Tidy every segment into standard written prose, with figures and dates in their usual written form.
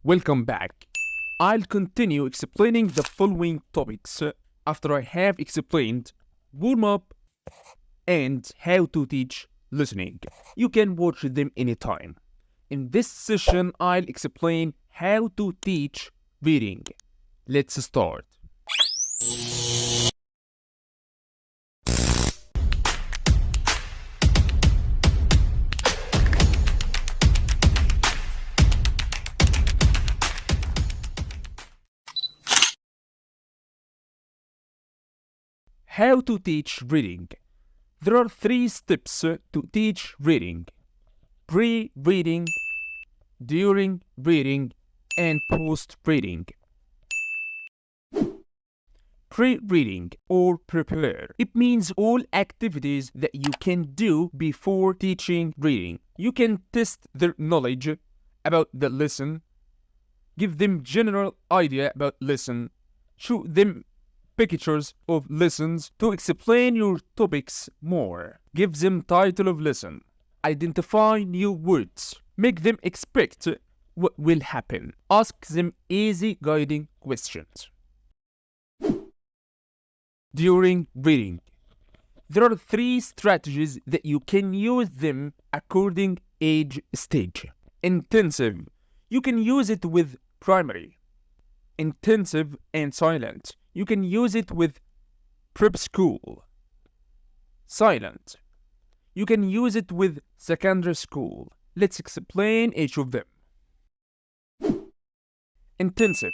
Welcome back. I'll continue explaining the following topics after I have explained warm-up and how to teach listening. You can watch them anytime. In this session, I'll explain how to teach reading. Let's start. How to teach reading. There are 3 steps to teach reading: pre-reading, during reading, and post-reading. Pre-reading or prepare. It means all activities that you can do before teaching reading. You can test their knowledge about the lesson, give them general idea about lesson, show them pictures of lessons to explain your topics more. Give them title of lesson. Identify new words. Make them expect what will happen. Ask them easy guiding questions. During reading. There are 3 strategies that you can use them according age stage. Intensive. You can use it with primary. Intensive and silent. You can use it with prep school. Silent. You can use it with secondary school. Let's explain each of them. Intensive.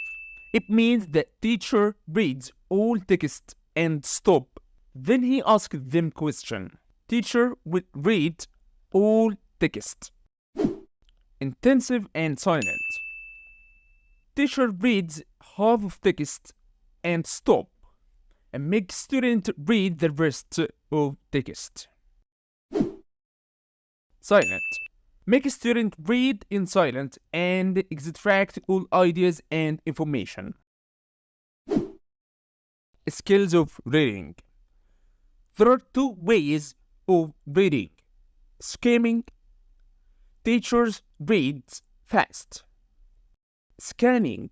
It means that teacher reads all text and stop. Then he asks them question. Teacher will read all text. Intensive and silent. Teacher reads half of text and stop, and make student read the rest of text. Silent. Make a student read in silent and extract all ideas and information. Skills of reading. There are 2 ways of reading. Skimming. Teachers read fast. Scanning.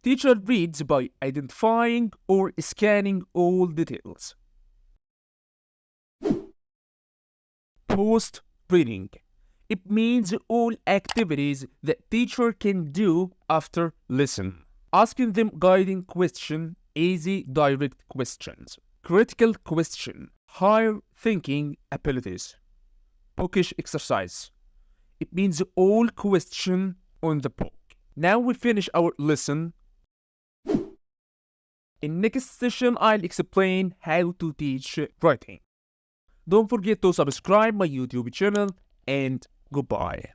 Teacher reads by identifying or scanning all details. Post-reading. It means all activities that teacher can do after lesson. Asking them guiding question, easy direct questions. Critical question, higher thinking abilities. Bookish exercise. It means all question on the book. Now we finish our lesson. In next session, I'll explain how to teach writing. Don't forget to subscribe my YouTube channel and goodbye.